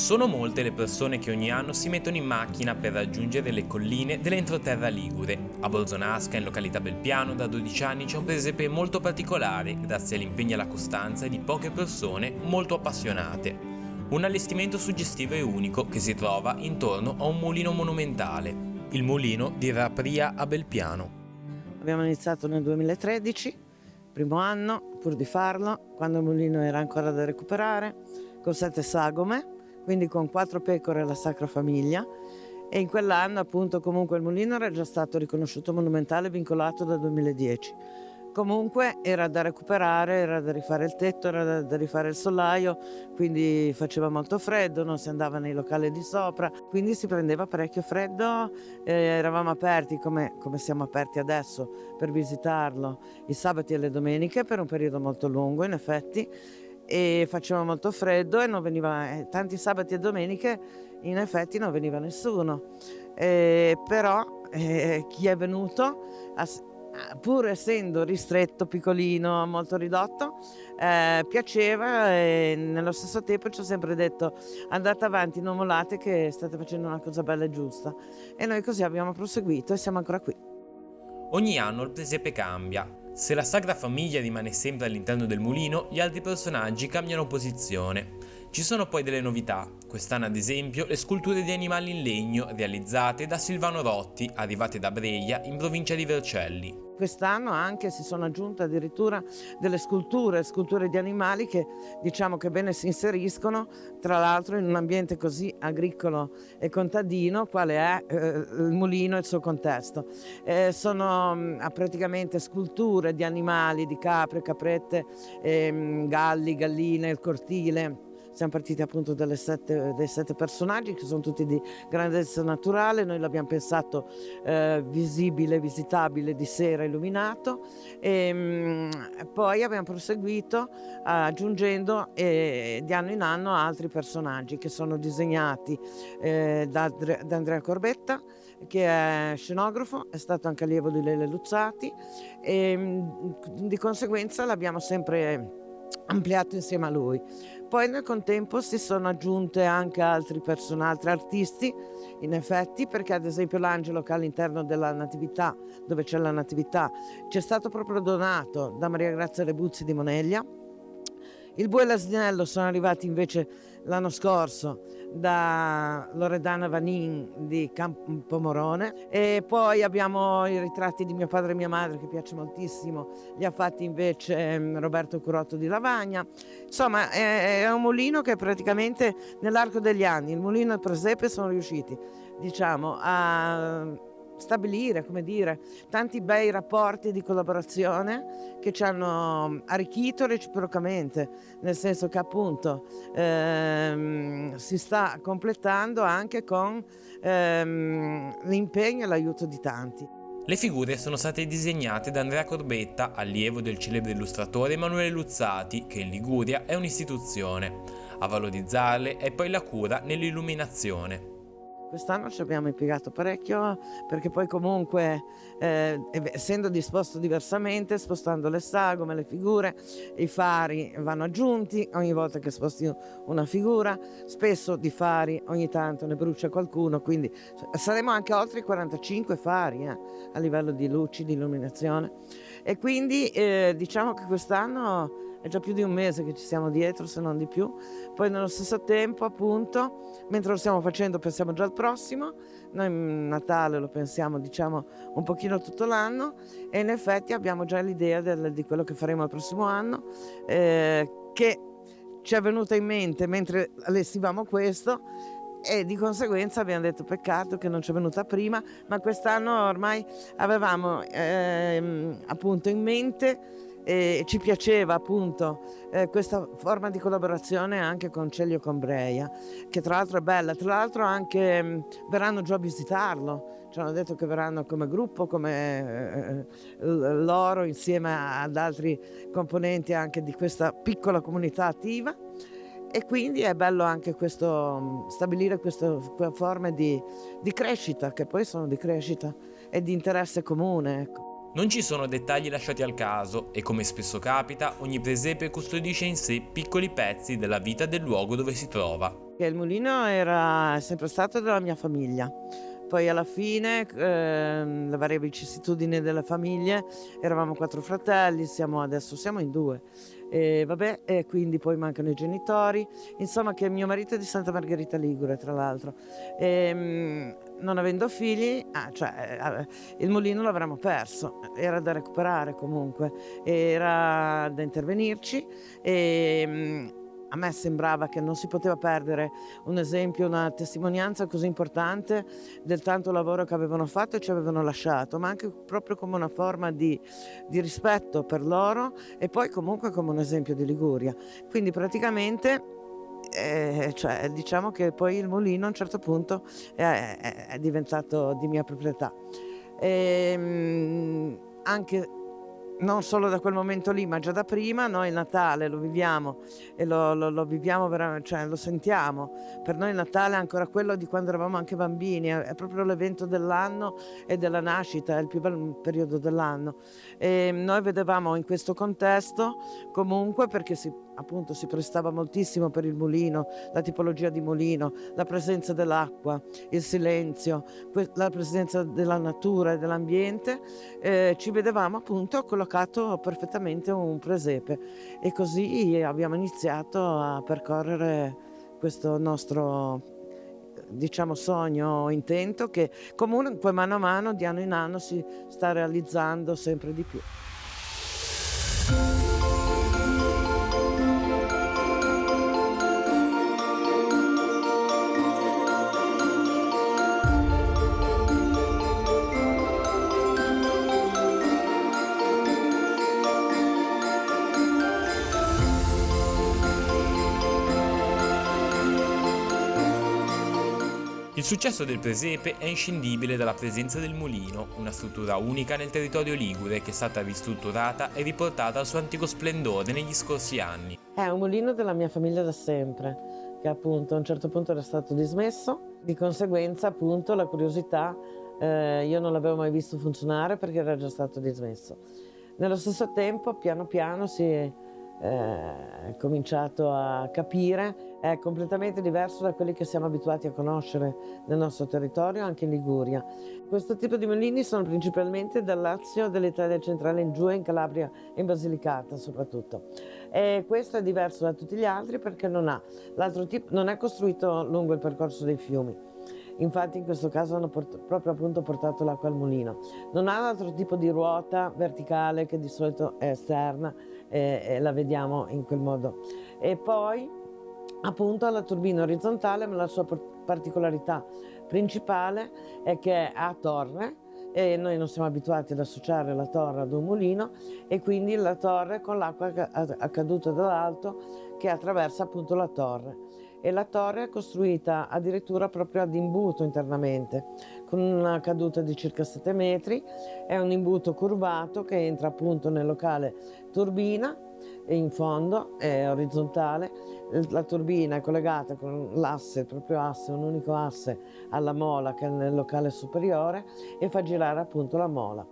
Sono molte le persone che ogni anno si mettono in macchina per raggiungere le colline dell'entroterra ligure. A Borzonasca, in località Belpiano, da 12 anni c'è un presepe molto particolare grazie all'impegno e alla costanza di poche persone molto appassionate. Un allestimento suggestivo e unico che si trova intorno a un mulino monumentale, il mulino di Rapria a Belpiano. Abbiamo iniziato nel 2013, primo anno, pur di farlo, quando il mulino era ancora da recuperare, con 7 sagome, quindi con 4 pecore e la Sacra Famiglia, e in quell'anno appunto comunque il mulino era già stato riconosciuto monumentale vincolato dal 2010. Comunque era da recuperare, era da rifare il tetto, era da rifare il solaio, quindi faceva molto freddo, non si andava nei locali di sopra, quindi si prendeva parecchio freddo, eravamo aperti come siamo aperti adesso per visitarlo i sabati e le domeniche per un periodo molto lungo in effetti, e faceva molto freddo e non veniva tanti sabati e domeniche, in effetti non veniva nessuno, però chi è venuto pur essendo ristretto, piccolino, molto ridotto, piaceva, e nello stesso tempo ci ho sempre detto: andate avanti, non mollate, che state facendo una cosa bella e giusta, e noi così abbiamo proseguito e siamo ancora qui. Ogni anno il presepe cambia. Se la Sacra Famiglia rimane sempre all'interno del mulino, gli altri personaggi cambiano posizione. Ci sono poi delle novità. Quest'anno ad esempio le sculture di animali in legno realizzate da Silvano Rotti, arrivate da Breglia in provincia di Vercelli. Quest'anno anche si sono aggiunte addirittura delle sculture di animali che diciamo che bene si inseriscono, tra l'altro in un ambiente così agricolo e contadino quale è il mulino e il suo contesto. Sono praticamente sculture di animali, di capre, caprette, galli, galline, il cortile. Siamo partiti appunto dei 7 personaggi che sono tutti di grandezza naturale, noi l'abbiamo pensato visibile, visitabile, di sera, illuminato, e poi abbiamo proseguito aggiungendo di anno in anno altri personaggi che sono disegnati da Andrea Corbetta, che è scenografo, è stato anche allievo di Lele Luzzati, e di conseguenza l'abbiamo sempre ampliato insieme a lui. Poi nel contempo si sono aggiunte anche altri artisti, in effetti, perché ad esempio l'angelo che è all'interno della Natività, dove c'è la Natività, ci è stato proprio donato da Maria Grazia Rebuzzi di Moneglia. Il bue e l'asinello sono arrivati invece l'anno scorso da Loredana Vanin di Campomorone, e poi abbiamo i ritratti di mio padre e mia madre che piace moltissimo, li ha fatti invece Roberto Curotto di Lavagna. Insomma è un mulino che praticamente nell'arco degli anni, il mulino e il presepe sono riusciti, diciamo, a stabilire, come dire, tanti bei rapporti di collaborazione che ci hanno arricchito reciprocamente, nel senso che appunto si sta completando anche con l'impegno e l'aiuto di tanti. Le figure sono state disegnate da Andrea Corbetta, allievo del celebre illustratore Emanuele Luzzati, che in Liguria è un'istituzione. A valorizzarle è poi la cura nell'illuminazione. Quest'anno ci abbiamo impiegato parecchio, perché poi comunque essendo disposto diversamente, spostando le sagome, le figure, i fari vanno aggiunti ogni volta che sposti una figura, spesso di fari ogni tanto ne brucia qualcuno, quindi saremo anche oltre i 45 fari a livello di luci, di illuminazione, e quindi diciamo che quest'anno è già più di un mese che ci siamo dietro, se non di più. Poi nello stesso tempo, appunto, mentre lo stiamo facendo pensiamo già al prossimo. Noi Natale lo pensiamo, diciamo, un pochino tutto l'anno, e in effetti abbiamo già l'idea di quello che faremo il prossimo anno, che ci è venuta in mente mentre allestivamo questo, e di conseguenza abbiamo detto peccato che non ci è venuta prima, ma quest'anno ormai avevamo appunto in mente, e ci piaceva appunto questa forma di collaborazione anche con Celio Combreia, che tra l'altro è bella, tra l'altro anche verranno giù a visitarlo, ci hanno detto che verranno come gruppo, come loro insieme ad altri componenti anche di questa piccola comunità attiva, e quindi è bello anche questo, stabilire queste forme di crescita, che poi sono di crescita e di interesse comune, ecco. Non ci sono dettagli lasciati al caso e, come spesso capita, ogni presepe custodisce in sé piccoli pezzi della vita del luogo dove si trova. Che il mulino era sempre stato della mia famiglia. Poi alla fine, le varie vicissitudini delle famiglie, eravamo 4 fratelli, adesso siamo in 2. Vabbè, e quindi poi mancano i genitori. Insomma che mio marito è di Santa Margherita Ligure, tra l'altro. Non avendo figli, il mulino l'avremmo perso, era da recuperare comunque, era da intervenirci. A me sembrava che non si poteva perdere un esempio, una testimonianza così importante del tanto lavoro che avevano fatto e ci avevano lasciato, ma anche proprio come una forma di rispetto per loro e poi comunque come un esempio di Liguria. Quindi praticamente diciamo che poi il mulino a un certo punto è diventato di mia proprietà. Anche non solo da quel momento lì, ma già da prima, noi il Natale lo viviamo e lo viviamo cioè lo sentiamo. Per noi il Natale è ancora quello di quando eravamo anche bambini, è proprio l'evento dell'anno e della nascita, è il più bel periodo dell'anno. E noi vedevamo in questo contesto comunque, perché appunto si prestava moltissimo per il mulino, la tipologia di mulino, la presenza dell'acqua, il silenzio, la presenza della natura e dell'ambiente, ci vedevamo appunto collocato perfettamente un presepe e così abbiamo iniziato a percorrere questo nostro diciamo sogno, intento che comunque mano a mano, di anno in anno si sta realizzando sempre di più. Il successo del presepe è inscindibile dalla presenza del mulino, una struttura unica nel territorio ligure che è stata ristrutturata e riportata al suo antico splendore negli scorsi anni. È un mulino della mia famiglia da sempre, che appunto a un certo punto era stato dismesso, di conseguenza appunto la curiosità, io non l'avevo mai visto funzionare perché era già stato dismesso. Nello stesso tempo piano piano si è cominciato a capire, è completamente diverso da quelli che siamo abituati a conoscere nel nostro territorio, anche in Liguria. Questo tipo di mulini sono principalmente dal Lazio, dall'Italia centrale in giù, in Calabria e in Basilicata soprattutto. E questo è diverso da tutti gli altri perché l'altro tipo non è costruito lungo il percorso dei fiumi. Infatti in questo caso hanno proprio appunto portato l'acqua al mulino. Non ha un altro tipo di ruota verticale che di solito è esterna e la vediamo in quel modo. E poi appunto ha la turbina orizzontale, ma la sua particolarità principale è che è a torre e noi non siamo abituati ad associare la torre ad un mulino e quindi la torre con l'acqua accaduta dall'alto che attraversa appunto la torre. E la torre è costruita addirittura proprio ad imbuto internamente, con una caduta di circa 7 metri, è un imbuto curvato che entra appunto nel locale turbina e in fondo è orizzontale, la turbina è collegata con l'asse, il proprio asse, un unico asse alla mola che è nel locale superiore e fa girare appunto la mola.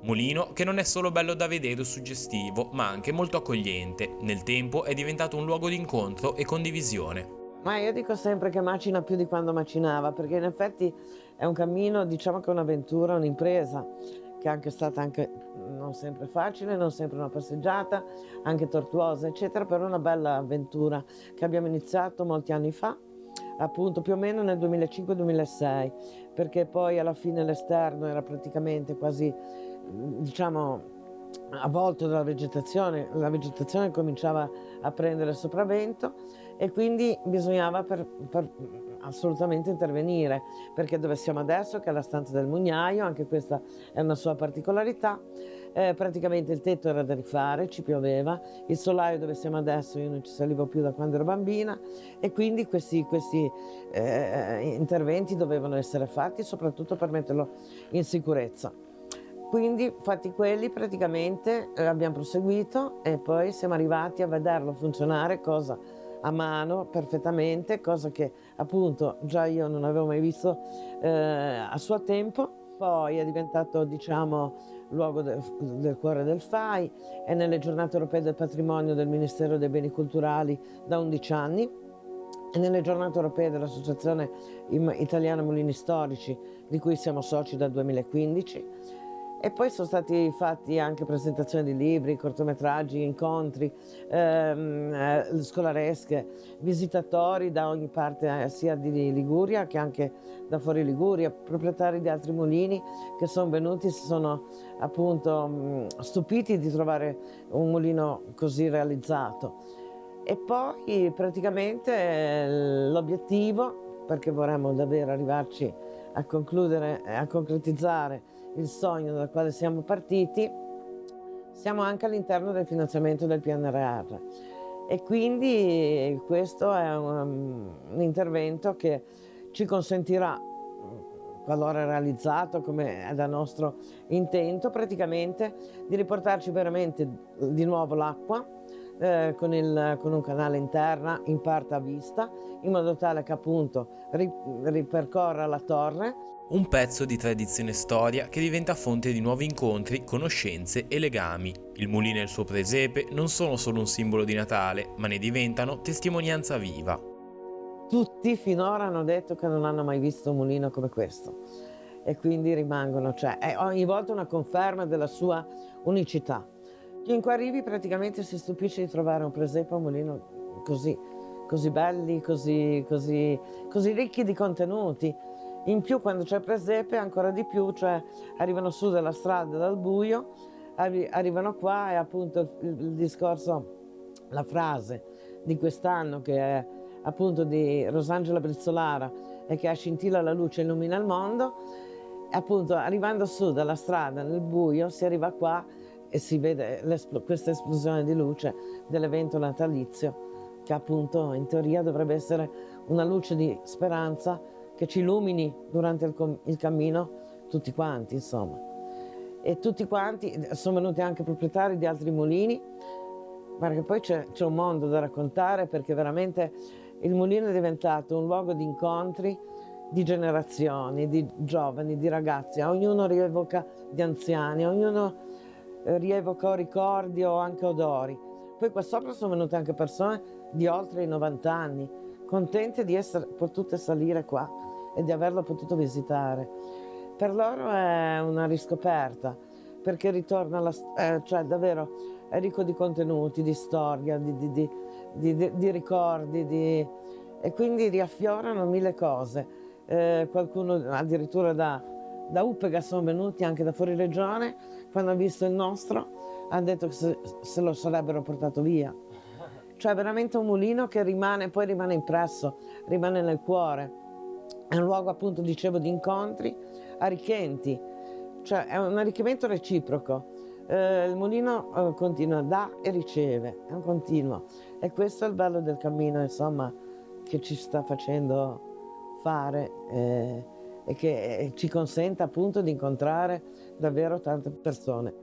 Mulino che non è solo bello da vedere o suggestivo, ma anche molto accogliente. Nel tempo è diventato un luogo di incontro e condivisione. Ma io dico sempre che macina più di quando macinava, perché in effetti è un cammino, diciamo che è un'avventura, un'impresa, che è anche stata non sempre facile, non sempre una passeggiata, anche tortuosa, eccetera, però una bella avventura che abbiamo iniziato molti anni fa, appunto più o meno nel 2005-2006, perché poi alla fine l'esterno era praticamente quasi, diciamo, avvolto dalla vegetazione, la vegetazione cominciava a prendere sopravvento e quindi bisognava per assolutamente intervenire, perché dove siamo adesso, che è la stanza del mugnaio, anche questa è una sua particolarità, praticamente il tetto era da rifare, ci pioveva, il solaio dove siamo adesso io non ci salivo più da quando ero bambina e quindi questi interventi dovevano essere fatti soprattutto per metterlo in sicurezza. Quindi fatti quelli praticamente abbiamo proseguito e poi siamo arrivati a vederlo funzionare, cosa a mano perfettamente, cosa che appunto già io non avevo mai visto a suo tempo. Poi è diventato, diciamo, luogo del cuore del FAI, è nelle giornate europee del patrimonio del Ministero dei Beni Culturali da 11 anni e nelle giornate europee dell'Associazione Italiana Mulini Storici, di cui siamo soci dal 2015. E poi sono stati fatti anche presentazioni di libri, cortometraggi, incontri scolaresche, visitatori da ogni parte, sia di Liguria che anche da fuori Liguria, proprietari di altri mulini che sono venuti, si sono appunto stupiti di trovare un mulino così realizzato. E poi praticamente l'obiettivo, perché vorremmo davvero arrivarci a concludere, a concretizzare il sogno dal quale siamo partiti, siamo anche all'interno del finanziamento del PNRR e quindi questo è un intervento che ci consentirà, qualora realizzato come è da nostro intento, praticamente di riportarci veramente di nuovo l'acqua con un canale interna in parte a vista, in modo tale che appunto ripercorra la torre. Un pezzo di tradizione e storia che diventa fonte di nuovi incontri, conoscenze e legami. Il mulino e il suo presepe non sono solo un simbolo di Natale, ma ne diventano testimonianza viva. Tutti finora hanno detto che non hanno mai visto un mulino come questo e quindi rimangono, cioè è ogni volta una conferma della sua unicità. Chiunque arrivi praticamente si stupisce di trovare un presepe o un mulino così belli, così ricchi di contenuti. In più quando c'è il presepe ancora di più, cioè arrivano su dalla strada dal buio, arrivano qua e appunto il discorso, la frase di quest'anno che è appunto di Rosangela Brizzolara e che a scintilla la luce illumina il mondo, appunto arrivando su dalla strada nel buio si arriva qua e si vede questa esplosione di luce dell'evento natalizio che appunto in teoria dovrebbe essere una luce di speranza che ci illumini durante il cammino tutti quanti, insomma. E tutti quanti sono venuti anche proprietari di altri mulini, ma che poi c'è un mondo da raccontare, perché veramente il mulino è diventato un luogo di incontri di generazioni, di giovani, di ragazzi. Ognuno rievoca di anziani, ognuno rievoca ricordi o anche odori. Poi qua sopra sono venute anche persone di oltre i 90 anni, contente di essere potute salire qua e di averlo potuto visitare. Per loro è una riscoperta, perché ritorna cioè davvero è ricco di contenuti, di storia, di ricordi, e quindi riaffiorano mille cose. Qualcuno addirittura da Uppega sono venuti, anche da fuori regione, quando hanno visto il nostro hanno detto che se lo sarebbero portato via. Cioè veramente un mulino che poi rimane impresso, rimane nel cuore. È un luogo appunto, dicevo, di incontri arricchenti, cioè è un arricchimento reciproco. Il mulino continua, dà e riceve, è un continuo. E questo è il bello del cammino, insomma, che ci sta facendo fare e che ci consente appunto di incontrare davvero tante persone.